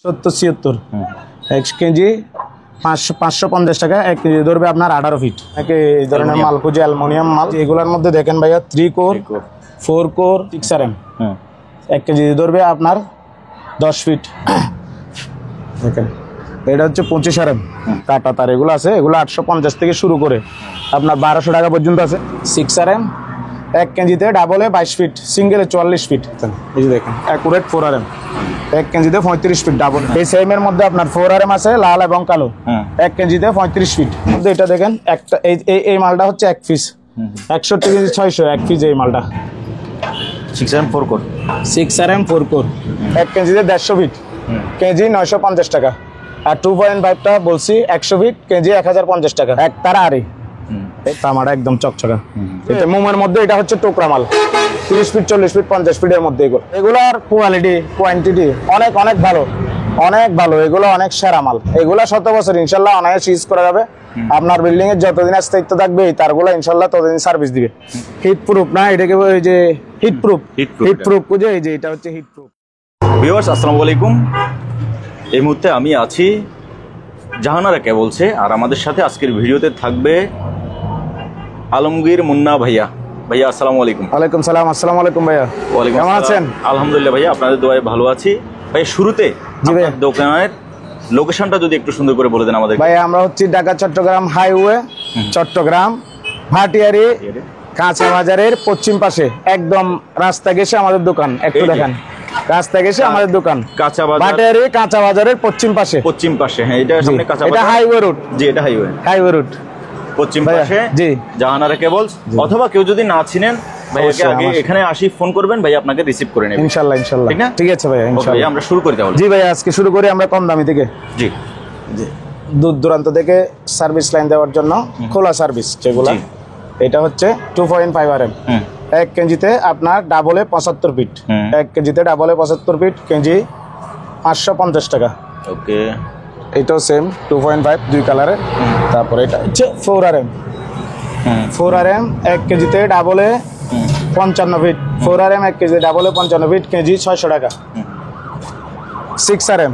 70-76 1 KG 550 টাকা 1 KG ধরবে আপনার 18 ফিট। এই ধরনের মাল খুঁজে অ্যালুমিনিয়াম মাল। এগুলোর মধ্যে দেখেন ভাইয়া 3 কোর 4 কোর 6 RM 1 কেজি ধরবে আপনার 10 ফিট। দেখেন এটা হচ্ছে 25 RM কাটা তার এগুলো আছে, এগুলো 850 থেকে শুরু করে আপনার 1200 টাকা পর্যন্ত আছে। 6 RM 1 কেজিতে ডাবলে 22 ফিট, সিঙ্গেলে 44 ফিট। এই যে দেখেন অ্যাকুরেট 4 RM 1 কেজিতে 35 ফিট ডাবল। এই সেম এর মধ্যে আপনার 4 RM আছে লাল এবং কালো 1 কেজিতে 35 ফিট মধ্যে। এটা দেখেন একটা এই মালটা হচ্ছে 1 পিস 61 কেজি 600 1 পিস এই মালটা। 6 RM 4 কোর 6 RM 4 কোর 1 কেজিতে 150 ফিট কেজি 950 টাকা। আর 2.5টা বলছি 100 ফিট কেজি 1050 টাকা। এক তারা আরে এই তামাটা একদম চকচকা। এটা মোমের মধ্যে এটা হচ্ছে টোকরা মাল 30 ফিট 40 ফিট 50 ফিটের মধ্যে। এগুলার কোয়ালিটি কোয়ান্টিটি অনেক অনেক ভালো, অনেক ভালো। এগুলো অনেক সেরা মাল। এগুলা 100 বছর ইনশাল্লাহ অনায়াসে ইউজ করা যাবে। আপনার বিল্ডিং এর যতদিন স্থায়িত্ব থাকবে এই তারগুলো ইনশাল্লাহ ততদিন সার্ভিস দিবে। হিট প্রুফ না এটাকে এই যে হিট প্রুফ বুঝে এই যে এটা হচ্ছে হিট প্রুফ। ভিউয়ার্স আসসালামু আলাইকুম। এই মুহূর্তে আমি আছি জাহানারা কেবলসে, আর আমাদের সাথে আজকের ভিডিওতে থাকবে আলমগীর মুন্না ভাইয়া। ভাইয়া আসসালামু আলাইকুম। ওয়ালাইকুম সালাম। আসসালামু আলাইকুম ভাইয়া, কেমন আছেন? আলহামদুলিল্লাহ ভাইয়া, আপনাদের দোয়ায় ভালো আছি। ভাই শুরুতে আপনার দোকানের লোকেশনটা যদি একটু সুন্দর করে বলে দেন আমাদের। ভাই আমরা হচ্ছি ঢাকা চট্টগ্রাম হাইওয়ে, চট্টগ্রাম ভাটিয়ারি কাঁচা বাজারের পশ্চিম পাশে একদম রাস্তা গেছে আমাদের দোকান। একটু দেখেন রাস্তা গেছে আমাদের দোকান কাঁচা বাজার, ভাটিয়ারি কাঁচা বাজারের পশ্চিম পাশে। হ্যাঁ এটা সামনে কাঁচা বাজার, এটা হাইওয়ে রোড। জি এটা হাইওয়ে রোড পশ্চিম পাশে। জি জাহানারা কেবলস। অথবা কেউ যদি না চিনেন ভাইয়াকে আগে এখানে আসি ফোন করবেন, ভাই আপনাকে রিসিভ করে নেবেন ইনশাআল্লাহ। ঠিক না? ঠিক আছে ভাইয়া ইনশাআল্লাহ। আমরা শুরু করি তাহলে। জি ভাই আজকে শুরু করি আমরা কম দামি থেকে। জি জি দূর দূরান্ত থেকে সার্ভিস লাইন দেওয়ার জন্য খোলা সার্ভিস যেগুলো। এটা হচ্ছে 2.5 RM 1 কেজিতে আপনার ডাবলে 75 ফিট 1 কেজিতে ডাবলে 75 ফিট কেজি 550 টাকা। ওকে এটাও সেম 2.5 দুই কালারের। তারপরে এটা হচ্ছে 4 RM 1 কেজিতে ডাবলে 55 ফিট 4 RM 1 কেজি ডাবলে 55 ফিট কেজি 600 টাকা। 6 RM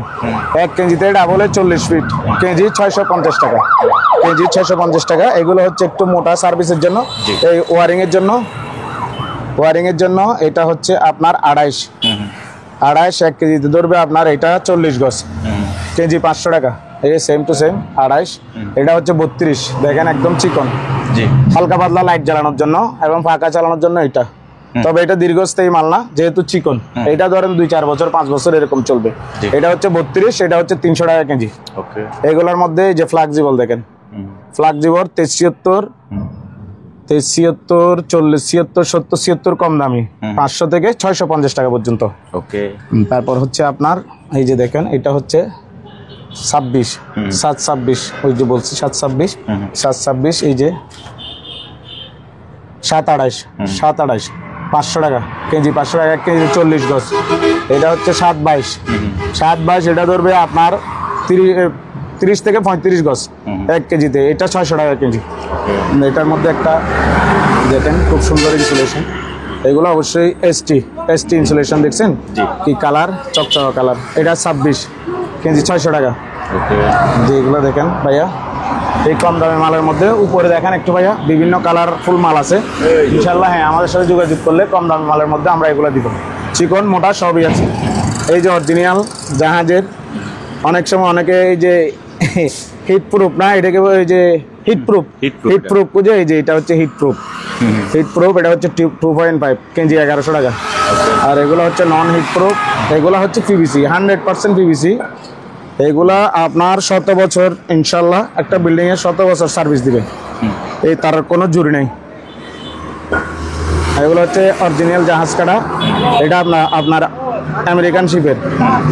1 কেজিতে ডাবলে 40 ফিট কেজি 650 টাকা কেজি 650 টাকা। এগুলো হচ্ছে একটু মোটা সার্ভিসের জন্য, এই ওয়ারিং এর জন্য এটা হচ্ছে আপনার 28 1 কেজিতে ধরবে আপনার এটা 40 গজ কেজি 500 টাকা। এই সেম টু সেম 28। এটা হচ্ছে 32 দেখেন একদম চিকন, হালকা পাতলা লাইট জ্বালানোর জন্য এবং ফাঁকা চালানোর জন্য এটা। তবে এটা দীর্ঘস্থায়ী মাল না যেহেতু চিকন। এটা ধরেন 2-4 বছর 5 বছর এরকম চলবে। এটা হচ্ছে 32, এটা হচ্ছে 300 টাকা কেজি। এগুলোর মধ্যে যে ফ্লেক্সিবল দেখেন, ফ্লেক্সিবল 73 40 76 70 76 কম দামি 500 থেকে 650 টাকা পর্যন্ত। ওকে তারপর হচ্ছে আপনার এই যে দেখেন এটা হচ্ছে 726 ওই যে বলছি 726 এই যে 728 500 টাকা কেজি 500 টাকা 1 কেজি 40 গজ। এটা হচ্ছে 722 এটা ধরবে আপনার 30 থেকে 35 গজ 1 কেজিতে। এটা 600 টাকা কেজি। এটার মধ্যে একটা দেখেন খুব সুন্দর ইনসুলেশন। এগুলো অবশ্যই এসটি ইনসুলেশন দেখছেন কি কালার, চকচকা কালার। এটা 26 কেজি 600 টাকা। যে এগুলো দেখেন ভাইয়া এই কম দামি মালের মধ্যে উপরে দেখেন একটু ভাইয়া বিভিন্ন কালারফুল মাল আছে ইনশাল্লাহ। হ্যাঁ আমাদের সাথে যোগাযোগ করলে কম দামি মালের মধ্যে আমরা এগুলো দিব। চিকন মোটা সবই আছে। এই যে অরিজিনাল জাহাজের, অনেক সময় অনেকে এই যে হিট প্রুফ না এটাকে এই যে হিট প্রুফ বুঝে এই যে এটা হচ্ছে হিট প্রুফ। এটা হচ্ছে 2.5 কেজি 1100 টাকা। আর এগুলো হচ্ছে নন হিট প্রুফ, এগুলো হচ্ছে পিভিসি 100% পিভিসি। এগুলা আপনার 100 বছর ইনশাল্লাহ একটা বিল্ডিং এর 100 বছর সার্ভিস দিবে, এই তার কোনো জুড়ি নেই। এগুলো হচ্ছে অরিজিনাল জাহাজ কাটা। এটা আপনার আমেরিকান শিপের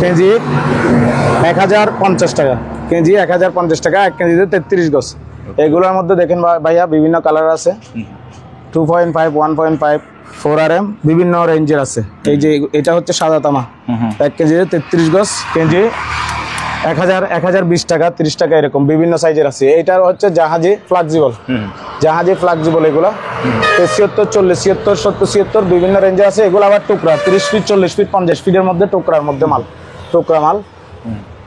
কেজি 1050 টাকা কেজি 1050 টাকা 1 কেজিতে 33 গজ। এগুলোর মধ্যে দেখেন ভাইয়া বিভিন্ন কালার আছে 2.5 1.5 4 RM বিভিন্ন রেঞ্জের আছে। এই যে এটা হচ্ছে সাদা তামা 1 কেজিতে 33 গজ কেজি 1020 টাকা 30 টাকা এরকম বিভিন্ন সাইজের আছে। এটার হচ্ছে জাহাজি ফ্লেক্সিবল এগুলো 73 40 76 70 76 বিভিন্ন রেঞ্জে আছে। এগুলো আবার টুকরা 30 ফিট 40 ফিট 50 ফিটের মধ্যে টুকরা মাল।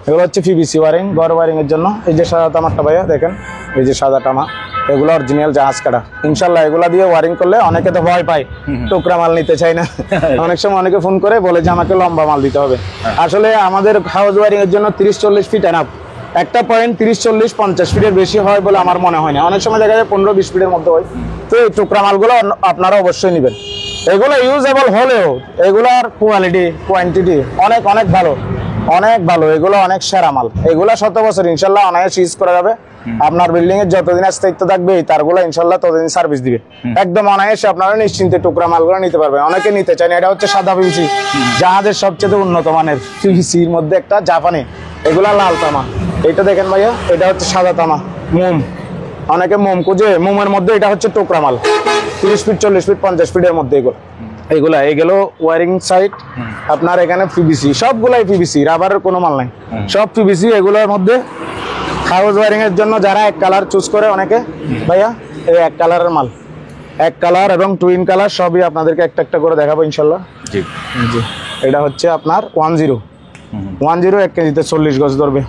এগুলো হচ্ছে পিভিসি ওয়ারিং, ঘর ওয়ারিং এর জন্য। এই যে সাদা তামারটা ভাইয়া দেখেন, এই যে সাদা তামা, এগুলো অরিজিনাল জাহাজ কাটা। ইনশাল্লাহ এগুলা দিয়ে ওয়ারিং করলে অনেকে তো ভয় পায়, টুকরা মাল নিতে চায় না। অনেক সময় অনেকে ফোন করে বলে যে আমাকে লম্বা মাল দিতে হবে। আসলে আমাদের হাউস ওয়ারিং এর জন্য 30-40 ফিট এনাফ। একটা পয়েন্ট 30-40-50 ফিটের বেশি হয় বলে আমার মনে হয় না। অনেক সময় দেখা যায় 15-20 ফিটের মধ্যে হয়। তো এই টুকরা মালগুলো আপনারা অবশ্যই নেবেন। এগুলো ইউজেবল হলেও এগুলার কোয়ালিটি কোয়ান্টিটি অনেক অনেক ভালো, অনেক ভালো। এগুলো অনেক সেরা মাল। এগুলা 100 বছর ইনশাল্লাহ অনায়াসে ইউজ করা যাবে। আপনার বিল্ডিং এর যতদিন স্থায়িত্ব থাকবে এই তারগুলো ইনশাল্লাহ ততদিন সার্ভিস দিবে। একদম অনায়াসে আপনারা নিশ্চিন্তে টুকরা মালগুলো নিতে পারবেন। অনেকে নিতে চায় না। এটা হচ্ছে সাদা পিভিসি, জাহাজের সবচেয়ে উন্নত মানের পিভিসির মধ্যে একটা জাপানি। এগুলা লাল তামা। এটা দেখেন ভাইয়া, এটা হচ্ছে সাদা তামা মোম। অনেকে মোম খুঁজে, মোমের মধ্যে এটা হচ্ছে টুকরা মাল। 30 ফিট 40 ফিট 50 ফিটের মধ্যে এগুলা এগুলো ওয়ারিং সাইট আপনার এখানে পিভিসি, সবগুলাই পিভিসি, রাবারের কোনো মাল নাই, সব পিভিসি। এগুলোর মধ্যে হাউস ওয়ারিং এর জন্য যারা এক কালার চুজ করে অনেকে ভাইয়া, এই এক কালারের মাল, এক কালার এবং টুইন কালার সবই আপনাদেরকে একটা একটা করে দেখাবো ইনশাল্লাহ। জি জি। এটা হচ্ছে আপনার 10 1 কেজিতে 40 গজ ধরবে।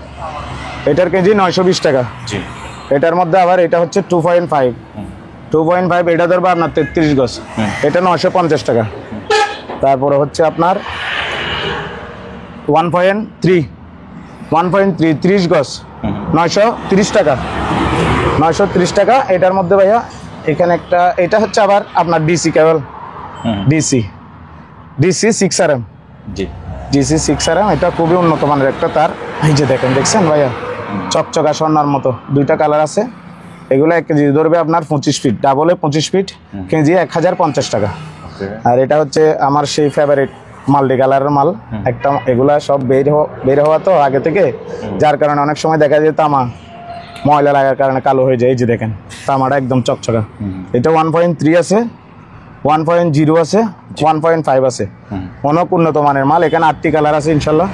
এটার কেজি 920 টাকা। জি। এটার মধ্যে আবার এটা হচ্ছে 2.5 এটা ধরবে আপনার 33 গজ। এটা 950 টাকা। তারপরে হচ্ছে আপনার 1.3 30 গজ 930 টাকা। 930 টাকা। এটার মধ্যে ভাইয়া এখানে একটা, এটা হচ্ছে আবার আপনার ডিসি কেবল, ডিসি 6RM। জি। ডিসি 6RM, এটা খুবই উন্নত মানের একটা তার। এই যে দেখছেন ভাইয়া, চকচকা স্বর্ণার মতো। দুইটা কালার আছে। এগুলো 1 কেজি ধরবে আপনার 25 ফিট, ডাবলে 25 ফিট, কেজি 1050 টাকা। আর এটা হচ্ছে আমার সেই ফেভারিট মাল্টি কালারের মাল একটা। এগুলা সব বের হওয়া তো আগে থেকে, যার কারণে অনেক সময় দেখা যায় তামা ময়লা লাগার কারণে কালো হয়ে যায়। এই যে দেখেন তামাটা একদম চকচকা। এটা 1.3 আছে, 1.0 আছে, 1.5 আছে। অনেক উন্নত মানের মাল। এখানে 8টি কালার আছে ইনশাল্লাহ।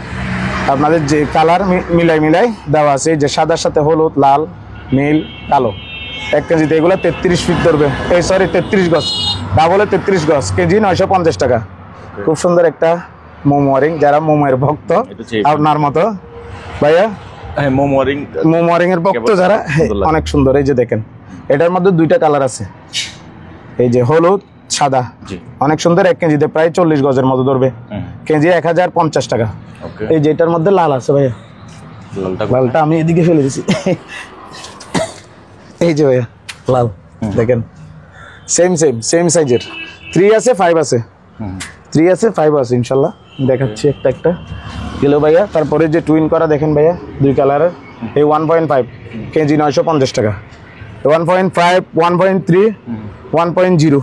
আপনাদের যে কালার মিলাই দেওয়া আছে, যে সাদার সাথে হলুদ, লাল, নীল, কালো। 1 কেজিতে এগুলো 33 ফিট ধরবে, 33 গজ, ডাবলে 33 গজ, কেজি 950 টাকা। খুব সুন্দর একটা মোম ওয়ারিং, যারা মোমের ভক্ত আপনার মতো ভাইয়া, মোম ওয়ারিং এর ভক্ত যারা, অনেক সুন্দর। এই যে দেখেন, এটার মধ্যে 2টা কালার আছে, এই যে হলুদ, সাদা, অনেক সুন্দর। 1 কেজিতে প্রায় 40 গজের মতো ধরবে, কেজি 1050 টাকা। এই যে এটার মধ্যে লাল আছে ভাইয়া, লালটা আমি এদিকে ফেলে দিছি। এই যে ভাইয়া লাল দেখেন, সেম সাইজের। 3 আছে, 5 আছে, 3 আছে, 5 আছে ইনশাল্লাহ। দেখাচ্ছি একটা গেল ভাইয়া। তারপরে যে টুইন করা দেখেন ভাইয়া, 2 কালারের। এই 1.5 কেজি 950 টাকা। 1.5, 1.3, 1.0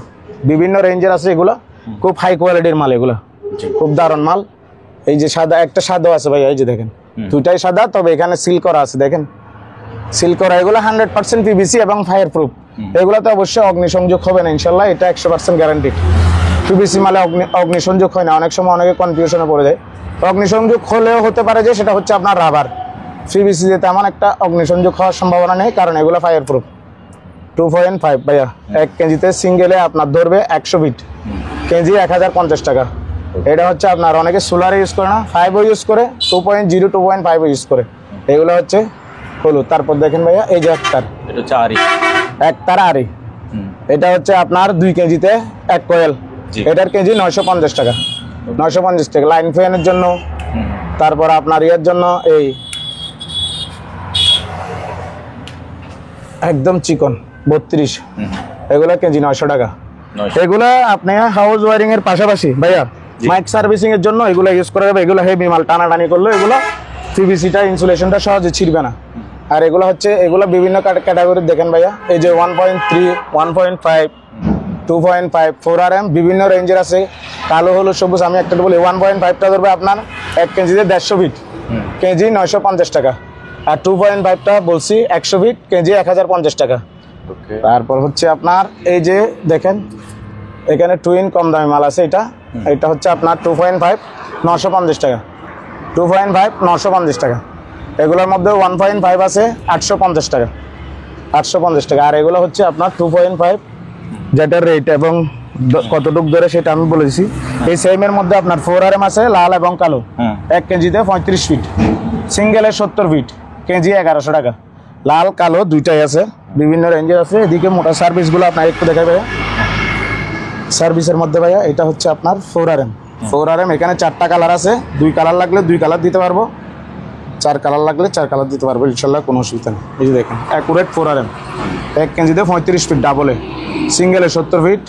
বিভিন্ন রেঞ্জের আছে। এগুলা খুব হাই কোয়ালিটির মাল, এগুলা খুব দারুণ মাল। এই যে সাদা, একটা সাদা আছে ভাইয়া, এই যে দেখেন, দুইটাই সাদা, তবে এখানে সিল করা আছে, দেখেন সিল করা। এগুলো 100% পিভিসি এবং ফায়ার প্রুফ। এগুলোতে অবশ্যই অগ্নিসংযোগ হবে না ইনশাল্লাহ, এটা 100% গ্যারান্টি। পিভিসি মালে অগ্নিসংযোগ হয় না। অনেক সময় অনেকে কনফিউশনে পড়ে যায়। অগ্নিসংযোগ হলেও হতে পারে যে সেটা হচ্ছে আপনার রাবার। পিভিসিতে তেমন একটা অগ্নিসংযোগ হওয়ার সম্ভাবনা নেই, কারণ এগুলো ফায়ার প্রুফ। 2.5 ভাইয়া, 1 কেজিতে সিঙ্গেলে আপনার ধরবে 100 ফিট, কেজি 1050 টাকা। এটা হচ্ছে আপনার অনেকে সোলারে ইউজ করে না, 5ও ইউজ করে, 2.0, 2.5ও ইউজ করে। এগুলো হচ্ছে হলুদ। তারপর দেখেন ভাইয়া, এই যে একতার আরি, এটা হচ্ছে আপনার 2 কেজিতে 1 কয়েল। এটার কেজি 950 টাকা। 950 টাকা লাইন ফ্যানের জন্য। তারপর আপনার ইয়ের জন্য এই একদম চিকন 32, এগুলো কেজি 900 টাকা। এগুলো আপনি হাউস ওয়ারিং এর পাশাপাশি ভাইয়া মাইক সার্ভিসিং এর জন্য এগুলো ইউজ করা যাবে। এগুলো হেভি মাল, টানাটানি করলে এগুলো পিভিসিটা, ইনসুলেশনটা সহজে ছিড়বে না। আর এগুলো হচ্ছে, এগুলো বিভিন্ন ক্যাটাগরির দেখেন ভাইয়া। এই যে 1.3, 1.5, 2.5, 4RM বিভিন্ন রেঞ্জের আছে। কালো, হলুদ, সবুজ। আমি একটা বলি, 1.5টা ধরবে আপনার 1 কেজিতে 150 ফিট, কেজি 950 টাকা। আর 2.5টা বলছি 100 ফিট, কেজি 1050 টাকা। তারপর হচ্ছে আপনার এই যে দেখেন, এখানে টুইন কম দামি মাল আছে। এটা হচ্ছে আপনার 2.5, 950 টাকা। 2.5, 950 টাকা। এগুলোর মধ্যে 1.5 আছে 850 টাকা, 850 টাকা। আর এগুলো হচ্ছে আপনার 2.5, যেটার রেট এবং কতটুক ধরে সেটা আমি বলে দিচ্ছি। এই সেমের মধ্যে আপনার 4RM আছে, লাল এবং কালো, 1 কেজিতে 35 ফিট, সিঙ্গেলের 70 ফিট, কেজি 1100 টাকা। লাল কালো দুইটাই আছে, বিভিন্ন রেঞ্জের আছে। এদিকে মোটা সার্ভিসগুলো আপনার একটু দেখাবে। সার্ভিসের মধ্যে ভাইয়া এটা হচ্ছে আপনার 4RM। 4RM এখানে 4টা কালার আছে, 2 কালার লাগলে 2 কালার দিতে পারবো, 4 কালার লাগলে 4 কালার দিতে পারবো ইনশাল্লাহ, কোনো অসুবিধা নেই। এই যে দেখেন অ্যাকুরেট 4RM, 1 কেজিতে 35 ফিট ডাবলে, সিঙ্গেলে 70 ফিট,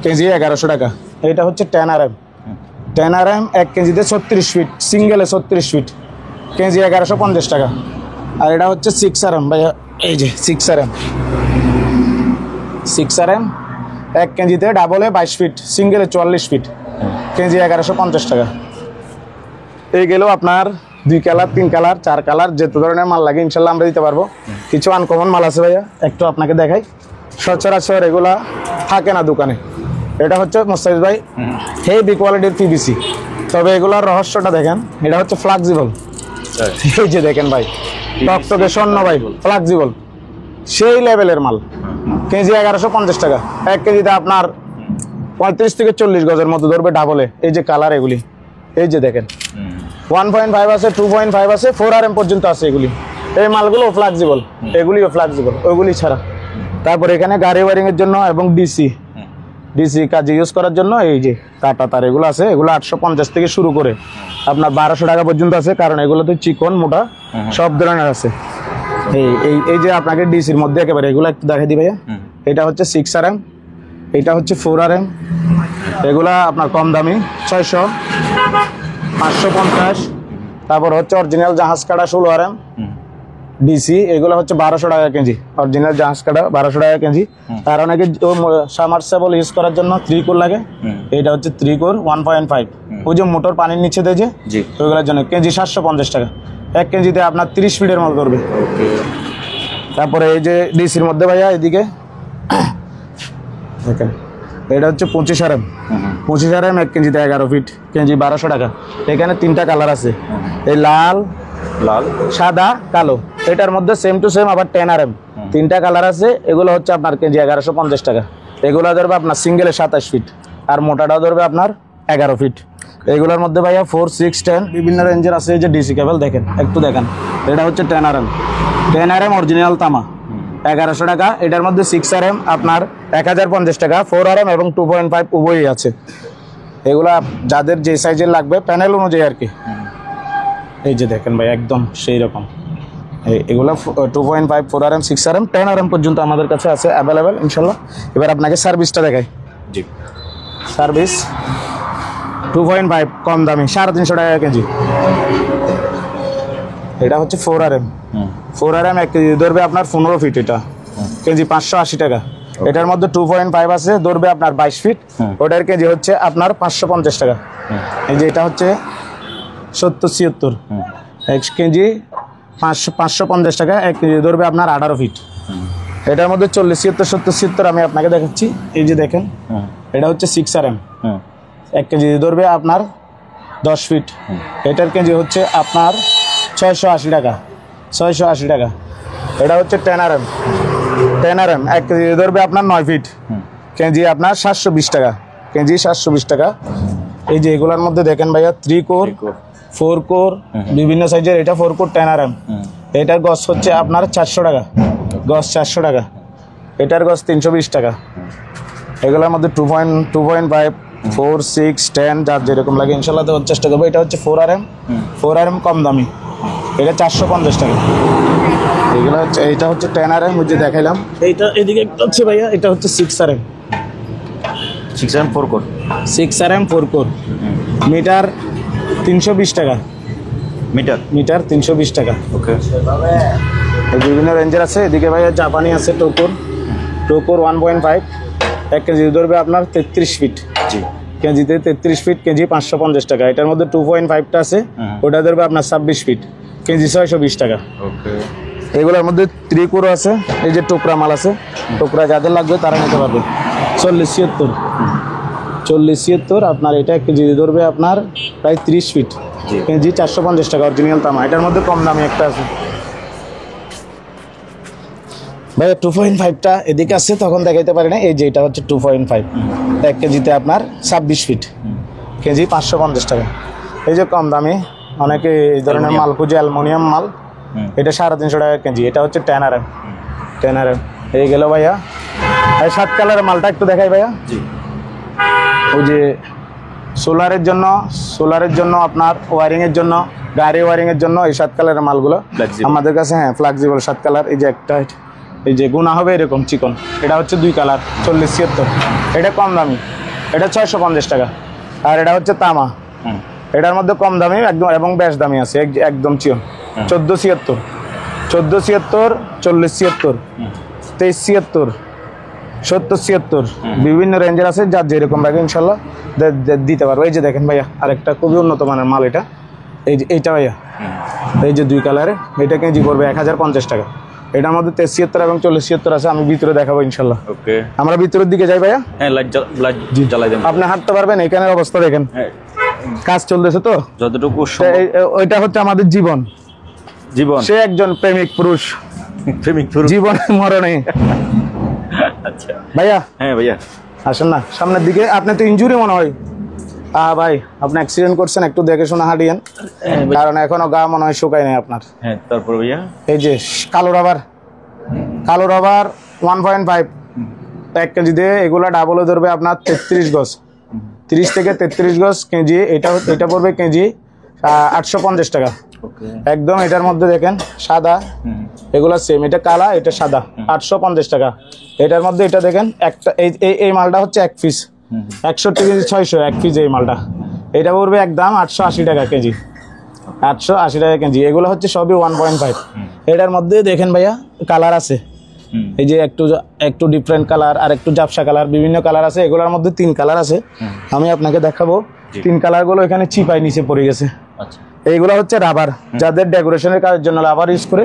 কেজি 1100 টাকা। এটা হচ্ছে 10RM। 10RM 1 কেজিতে 36 ফিট, সিঙ্গেলে 36 ফিট, কেজি 1150 টাকা। আর এটা হচ্ছে 6RM ভাইয়া, এই যে 6RM। 6RM 1 কেজিতে ডাবলে 22 ফিট, সিঙ্গেলে 44 ফিট, কেজি 1150 টাকা। এই গেলেও আপনার 2 কালার 3 কালার 4 কালার যত ধরনের মাল লাগে ইনশাল্লাহ আমরা দিতে পারবো। কিছু আনকমন মাল আছে ভাইয়া, একটু আপনাকে দেখাই। সচরাচর এগুলা থাকে না দোকানে। এটা হচ্ছে মোস্তাফিজ ভাই হেভি কোয়ালিটির পিভিসি, তবে এগুলার রহস্যটা দেখেন। এটা হচ্ছে ফ্লেক্সিবল, এই যে দেখেন ভাই, টকটকে স্বর্ণ ভাই, ফ্লেক্সিবল সেই লেভেলের মাল, কেজি 1150 টাকা। 1 কেজিতে আপনার 35 থেকে 40 গজের মতো ধরবে ডাবলে। এই যে কালার এগুলি, এই যে দেখেন 1.5 আছে, 2.5 আছে, 4RM পর্যন্ত আছে এগুলি। এই মালগুলো ফ্লেক্সিবল, এগুলিও ফ্লেক্সিবল, ওইগুলি ছাড়া। তারপর এখানে গাড়ি ওয়ারিং এর জন্য এবং ডিসি কাজে ইউজ করার জন্য এই যে কাটা তার এগুলো আছে। এগুলো 850 থেকে শুরু করে আপনার 1200 টাকা পর্যন্ত আছে, কারণ এগুলোতে চিকন মোটা সব ধরনের আছে। এই যে আপনাকে ডিসির মধ্যে একেবারে এগুলো একটু দেখাই দিই ভাইয়া। এটা হচ্ছে 6RM, এটা হচ্ছে 4RM। এগুলা আপনার কম দামি 600, 550। তারপর হচ্ছে অরিজিনাল জাহাজ কাটা 16RM ডিসি, এগুলো হচ্ছে 1200 টাকা কেজি। অরিজিনাল জাহাজ কাটা 1200 টাকা কেজি। আর অনেকে সাবমার্সিবল ইউজ করার জন্য 3 কোর লাগে, এটা হচ্ছে 3 কোর 1.5। ওই যে মোটর পানির নিচে দেয় যে, ওইগুলোর জন্য কেজি 750 টাকা। 1 কেজিতে আপনার 30 ফিটের মাল করবে। তারপরে এই যে ডিসির মধ্যে ভাইয়া এদিকে দেখেন, এটা হচ্ছে 25RM। 25RM 1 কেজিতে 11 ফিট, কেজি 1200 টাকা। এখানে 3টা কালার আছে, এই লাল, সাদা, কালো। এটার মধ্যে সেম টু সেম আবার 10RM 3টা কালার আছে। এগুলো হচ্ছে আপনার কেজি 1150 টাকা। এগুলো ধরবে আপনার সিঙ্গেলে 27 ফিট, আর মোটাটাও ধরবে আপনার 11 ফিট। এগুলোর মধ্যে ভাইয়া 4, 6, 10 বিভিন্ন রেঞ্জের আছে। এই যে ডিসি কেবল দেখেন, একটু দেখেন। এটা হচ্ছে 10RM অরিজিনাল তামা, 1100 টাকা। এটার মধ্যে 6RM আপনার 1050 টাকা। 4RM এবং 2.5 উভয়ই আছে। এগুলা যাদের যে সাইজের লাগবে প্যানেল অনুযায়ী আর কি। এই যে দেখেন ভাই, একদম সেই রকম। এগুলো 2.5, 4RM, 6RM, 10RM পর্যন্ত আমাদের কাছে আছে অ্যাভেলেবেল ইনশাল্লাহ। এবার আপনাকে সার্ভিসটা দেখাই। জি, সার্ভিস 2.5 কম দামি 350 টাকা কেজি। এটা হচ্ছে 4RM। 4RM 1 কেজি ধরবে আপনার 15 ফিট, এটা কেজি 580 টাকা। এটার মধ্যে 2.5 আছে, ধরবে আপনার 22 ফিট, ওটার কেজি হচ্ছে আপনার 550 টাকা। এই যে এটা হচ্ছে 70-76, 1 কেজি 550 টাকা। 1 কেজি ধরবে আপনার 18 ফিট। এটার মধ্যে 40-70-70 আমি আপনাকে দেখাচ্ছি। এই যে দেখেন, এটা হচ্ছে 6RM। 1 কেজি ধরবে আপনার 10 ফিট। এটার কেজি হচ্ছে আপনার 680 টাকা। 680 টাকা। এটা হচ্ছে 10RM। 1 কেজি ধরবে আপনার 9 ফিট, কেজি আপনার 720 টাকা। কেজি 720 টাকা। এই যে এগুলোর মধ্যে দেখেন ভাইয়া 3 কোর, 4 কোর বিভিন্ন সাইজের। এটা 4 কোর 10RM। এটার গজ হচ্ছে আপনার 400 টাকা, গজ 400 টাকা। এটার গজ 320 টাকা। এগুলোর মধ্যে 2.5, 4, 6, 10 যার যেরকম লাগে ইনশাল্লাহ দেওয়ার চেষ্টা করবো। এটা হচ্ছে 4RM। 4RM কম দামি, এটা 450 টাকা। এগুলো হচ্ছে, এটা হচ্ছে 10RM যে দেখাইলাম। এইটা এদিকে হচ্ছে ভাইয়া, এটা হচ্ছে 6RM। 6RM 4 core. 6RM 4 core. Metre 320 টাকা। মিটার 320 টাকা। ওকে। বিভিন্ন রেঞ্জের আছে। এদিকে ভাইয়া জাপানি আছে টোকোর 1.5। 1 কেজি ধরবে আপনার 33 ফিট। জি, কেজিতে 33 ফিট, কেজি 550 টাকা। এটার মধ্যে 2.5টা আছে, ওটা ধরবে আপনার 26 ফিট, কেজি 620 টাকা। ওকে। এগুলোর মধ্যে 3 কোর আছে। এই যে টোকরা মাল আছে, টোকরা যাদের লাগবে তারা নিতে পারবে। 40-76 আপনার এটা 1 কেজি ধরবে আপনার প্রায় 30 ফিট, কেজি 450 টাকা অরিজিনাল তামা। এটার মধ্যে কম দামি একটা আছে ভাইয়া 2.5টা এদিকে আছে, তখন দেখাইতে পারি না। এই যে এটা হচ্ছে 2.5, 1 কেজিতে আপনার 26 ফিট, কেজি 550 টাকা। এই যে কম দামি অনেকে এই ধরনের মাল খুঁজে, অ্যালুমিনিয়াম মাল। এটা 350 টাকা কেজি। এটা হচ্ছে 10 RM। এই গেল ভাইয়া। এই 7 কালারের মালটা একটু দেখাই ভাইয়া। জি। ওই যে সোলারের জন্য আপনার ওয়ারিংয়ের জন্য, গাড়ি ওয়ারিংয়ের জন্য এই 7 কালারের মালগুলো আমাদের কাছে। হ্যাঁ, ফ্লেক্সিবল 7 কালার। এই যে একটা, এই যে গুণা হবে এরকম চিকন, এটা হচ্ছে 2 কালার 40-76। এটা কম দামি, এটা 650 টাকা। আর এটা হচ্ছে তামা, এটার মধ্যে কম দামি একদম এবং বেশ দামি আছে একদম চিকন। 1476, 1476, 4076, 2376, 7076, বিভিন্ন রেঞ্জের আছে, যার যেরকম লাগে ইনশাল্লাহ দিতে পারবো। এই যে দেখেন ভাইয়া, আরেকটা খুবই উন্নত মানের মাল এটা। এই যে এইটা ভাইয়া, এই যে 2 কালারে, এটা কেজি পড়বে 1050 টাকা। এটার মধ্যে 73 এবং 4076 আছে। আমি ভিতরে দেখাবো ইনশাল্লাহ। ওকে, আমরা ভিতরের দিকে যাই ভাইয়া। হ্যাঁ, লাইট জ্বালাই দেন। আপনি হাঁটতে পারবেন। এখানের অবস্থা দেখেন, কাজ চলতেছে তো যতটুকু। ওইটা হচ্ছে আমাদের জীবন। সে একজন প্রেমিক পুরুষ, জীবনে মরণে। আচ্ছা ভাইয়া। হ্যাঁ ভাইয়া, আসেন না সামনের দিকে। আপনি তো ইনজুরি মনে হয়। ভাই, আপনি অ্যাক্সিডেন্ট করছেন, একটু দেখে শুনে হাঁটিয়েন, কারণ এখনো গা মনে হয় শুকায় নাই আপনার। হ্যাঁ, তারপর ভাইয়া এই যে কালো রাবার 1.5 1 কেজি দিয়ে, এগুলা ডাবলে ধরবে আপনার 33 গজ, 30 থেকে 33 গজ কেজি। এটা পড়বে কেজি 850 টাকা একদম। এটার মধ্যে দেখেন সাদা, এগুলা সেম, এটা কালা, এটা সাদা, 850 টাকা। এটার মধ্যে এটা দেখেন একটা, এই মালটা হচ্ছে 1 পিস 61 কেজি 600 1 পিস। এই মালটা এটা পড়বে একদম 880 টাকা কেজি, 880 টাকা কেজি। এগুলো হচ্ছে সবই 1.5। এটার মধ্যে দেখেন ভাইয়া কালার আছে, এই যে একটু ডিফারেন্ট কালার আর একটু জাপসা কালার, বিভিন্ন কালার আছে। এগুলোর মধ্যে 3 কালার আছে, আমি আপনাকে দেখাবো। 3 কালারগুলো এখানে চিপাই নিচে পড়ে গেছে। এইগুলো হচ্ছে রাবার, যাদের ডেকোরেশনের কাজের জন্য রাবার ইউজ করে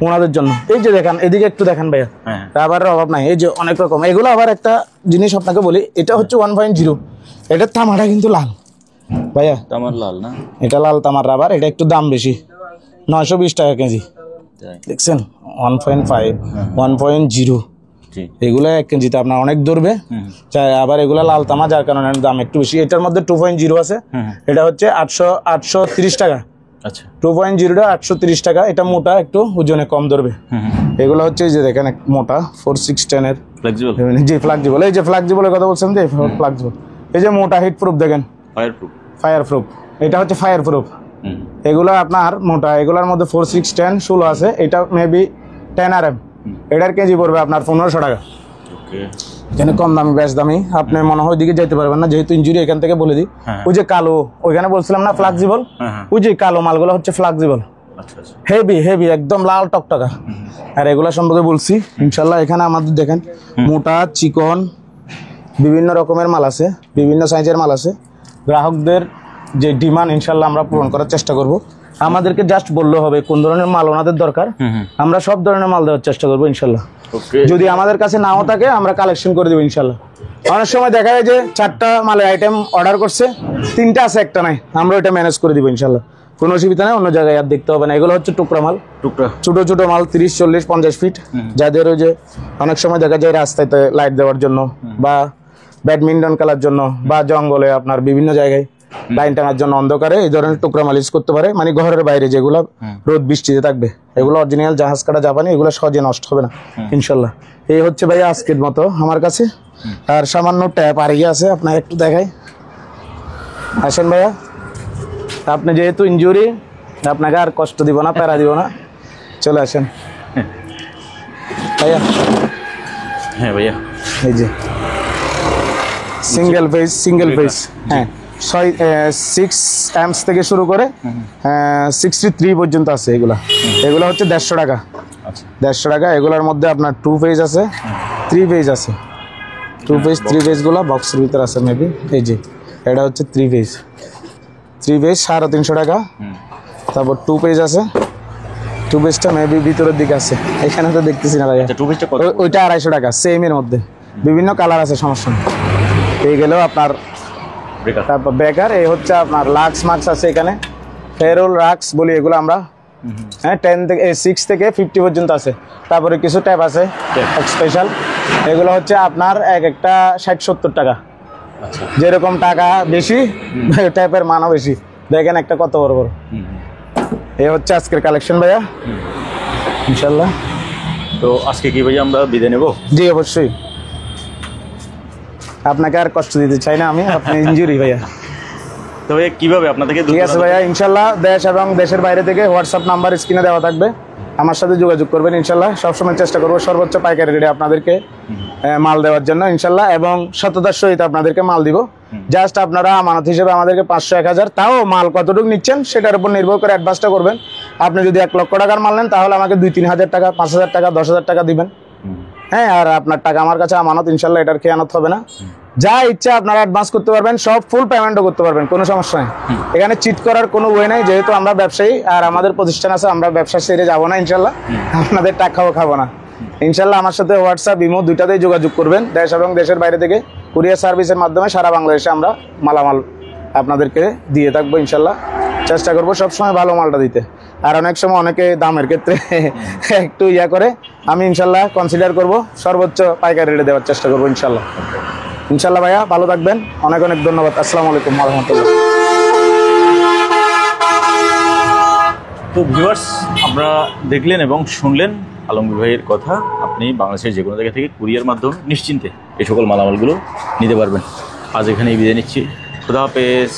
ওনাদের জন্য। এই যে দেখেন, এদিকে একটু দেখেন ভাইয়া, রাবারের অভাব নাই। এই যে অনেক রকম। এগুলো আবার একটা জিনিস আপনাকে বলি, এটা হচ্ছে 1.0। এটার তামাটা কিন্তু লাল ভাইয়া, তামার লাল না, এটা লাল তামার রাবার। এটা একটু দাম বেশি, 920 টাকা কেজি। দেখছেন 1.5 1.0। এগুলো 1 কেজিতে আপনার অনেক ধরবে। আবার এগুলা লাল তামা, যার কারণে দাম একটু বেশি। এটার মধ্যে 2.0 আছে, এটা হচ্ছে 830 টাকা। আচ্ছা, 2.0টা 830 টাকা। এটা মোটা, একটু ওজনে কম ধরবে। এগুলো হচ্ছে এই যে দেখেন মোটা 4610 এর ফ্লেক্সিবল। জি, ফ্লেক্সিবল। এই যে ফ্লেক্সিবলের কথা বলছেন যে ফ্লেক্সিবল। এই যে মোটা হিট প্রুফ দেখেন, ফায়ার প্রুফ। এটা হচ্ছে ফায়ার প্রুফ। এগুলো আপনার মোটা, এগুলোর মধ্যে 4610 16 আছে। এটা মেবি 10 RM। এটার কেজি পড়বে আপনার 1500 টাকা। এখানে কম দামি, বেশ দামি। আপনি মনে হয় ওইদিকে যেতে পারবেন না, যেহেতু ইনজুরি। এখান থেকে বলে দিই, ওই যে কালো, ওইখানে বলছিলাম না ফ্লেক্সিবল, ওই যে কালো মালগুলো হচ্ছে ফ্লেক্সিবল, হেভি একদম লাল টকটকা। আর এগুলা সম্পর্কে বলছি ইনশাল্লাহ। এখানে আমাদের দেখেন মোটা চিকন বিভিন্ন রকমের মাল আছে, বিভিন্ন সাইজের মাল আছে। গ্রাহকদের যে ডিমান্ড ইনশাল্লাহ আমরা পূরণ করার চেষ্টা করব। আমাদেরকে জাস্ট বললে হবে কোন ধরনের মাল ওনাদের দরকার, আমরা সব ধরনের মাল দেওয়ার চেষ্টা করবো ইনশাল্লাহ। যদি আমাদের কাছে নাও থাকে, আমরা কালেকশন করে দেবো ইনশাল্লাহ। অনেক সময় দেখা যায় যে 4টা মালের আইটেম অর্ডার করছে, 3টা আছে, একটা নাই, আমরা ওইটা ম্যানেজ করে দিব ইনশাল্লাহ। কোনো অসুবিধা নেই, অন্য জায়গায় আর দেখতে হবে না। এগুলো হচ্ছে টুকরা মাল, ছোট ছোট মাল, 30 40 50 ফিট। যাদের ওই যে অনেক সময় দেখা যায় রাস্তায় লাইট দেওয়ার জন্য, বা ব্যাডমিন্টন খেলার জন্য, বা জঙ্গলে আপনার বিভিন্ন জায়গায় লাইন টানার জন্য অন্ধকারে এই ধরনের টুকরা মাল ইউজ করতে পারে। মানে ঘরের বাইরে যেগুলো রোদ বৃষ্টিতে থাকবে, এগুলো অরিজিনাল জাহাজ কাটা জাপানি, এগুলো সহজে নষ্ট হবে না ইনশাল্লাহ। এই হচ্ছে ভাই আজকের মতো আমার কাছে। আর সামান্য ট্যাপ আর আছে, আপনার একটু দেখাই। আসেন ভাইয়া, আপনি যেহেতু ইনজুরি, আপনাকে আর কষ্ট দিব না, প্যারা দিব না, চলে আসেন ভাইয়া। হ্যাঁ ভাইয়া, এই যে সিঙ্গেল ফেজ, হ্যাঁ 6 amps থেকে শুরু করে 63 পর্যন্ত আছে। এগুলা হচ্ছে 150 টাকা। 150 টাকা। এগুলোর মধ্যে আপনার 2 ফেজ আছে, 3 ফেজ আছে। 2 ফেজ 3 ফেজগুলো বক্সের ভিতরে আছে মেবি। এই যে এটা হচ্ছে 3 ফেজ 350 টাকা। তারপর 2 পেজ আছে, 2 পেজটা মেবি ভিতরের দিকে আছে, এখানে তো দেখতেছি না ভাইয়া। ওইটা 250 টাকা, সেম এর মধ্যে বিভিন্ন কালার আছে, সমস্যা নেই। এই গেলেও আপনার তারপর বেকার। এই হচ্ছে আপনার লাক্স মার্কস আছে এখানে, ফেরোল রাক্স বলি এগুলো আমরা। হ্যাঁ 10 থেকে 6 থেকে 50 পর্যন্ত আছে। তারপরে কিছু ট্যাপ আছে স্পেশাল, এগুলো হচ্ছে আপনার একটা 60-70 টাকা। যেরকম টাকা বেশি, ট্যাপের মানও বেশি। দেখেন একটা কত বড় বড়। এই হচ্ছে আজকের কালেকশন ভাইয়া, ইনশাল্লাহ। তো আজকে কি ভাইয়া আমরা বিদায় নেব? জি অবশ্যই, আপনাকে আর কষ্ট দিতে চাই না আমি, আপনি ইনজুরি ভাইয়া। তবে কিভাবে আপনাদেরকে ঠিক আছে ভাইয়া, ইনশাল্লাহ দেশ এবং দেশের বাইরে থেকে হোয়াটসঅ্যাপ নাম্বার স্ক্রিনে দেওয়া থাকবে, আমার সাথে যোগাযোগ করবেন ইনশাল্লাহ। সবসময় চেষ্টা করবো সর্বোচ্চ পাইকারি রেটে আপনাদেরকে মাল দেওয়ার জন্য ইনশাল্লাহ, এবং সততার সহিত আপনাদেরকে মাল দিব। জাস্ট আপনারা আমানত হিসেবে আমাদেরকে 500 1000, তাও মাল কতটুকু নিচ্ছেন সেটার উপর নির্ভর করে অ্যাডভান্সটা করবেন। আপনি যদি 1 লক্ষ টাকার মাল নেন তাহলে আমাকে 2-3 হাজার টাকা, 5,000 টাকা, 10,000 টাকা দিবেন। হ্যাঁ, আর আপনার টাকা আমার কাছে আমানত, ইনশাল্লাহ এটার খেয়ানত হবে না। যা ইচ্ছা আপনারা অ্যাডভান্স করতে পারবেন, সব ফুল পেমেন্টও করতে পারবেন, কোনো সমস্যা নেই। এখানে চিট করার কোনো ওয়ে নাই, যেহেতু আমরা ব্যবসায়ী আর আমাদের প্রতিষ্ঠান আছে, আমরা ব্যবসা ছেড়ে যাবো না ইনশাল্লাহ, আপনাদের টাকাও খাবো না ইনশাল্লাহ। আমার সাথে হোয়াটসঅ্যাপ, ইমো দুইটাতেই যোগাযোগ করবেন। দেশ এবং দেশের বাইরে থেকে কুরিয়ার সার্ভিসের মাধ্যমে সারা বাংলাদেশে আমরা মালামাল আপনাদেরকে দিয়ে থাকবো ইনশাল্লাহ। চেষ্টা করবো সবসময় ভালো মালটা দিতে। আর অনেক সময় অনেকে দামের ক্ষেত্রে একটু ইয়া করে, আমি ইনশাল্লাহ কনসিডার করব, সর্বোচ্চ পাইকারি রেটে দেওয়ার চেষ্টা করবো ইনশাল্লাহ। ইনশাল্লাহ ভাইয়া, ভালো থাকবেন, অনেক অনেক ধন্যবাদ। আসসালামু আলাইকুম ওয়া রাহমাতুল্লাহ। তো ভিউয়ার্স, আপনারা দেখলেন এবং শুনলেন আলমগীর ভাইয়ের কথা। আপনি বাংলাদেশের যে কোনো জায়গা থেকে কুরিয়ার মাধ্যমে নিশ্চিন্তে এই সকল মালামালগুলো নিতে পারবেন। আজ এখানেই বিদায় নিচ্ছি, খুদা হাফেজ।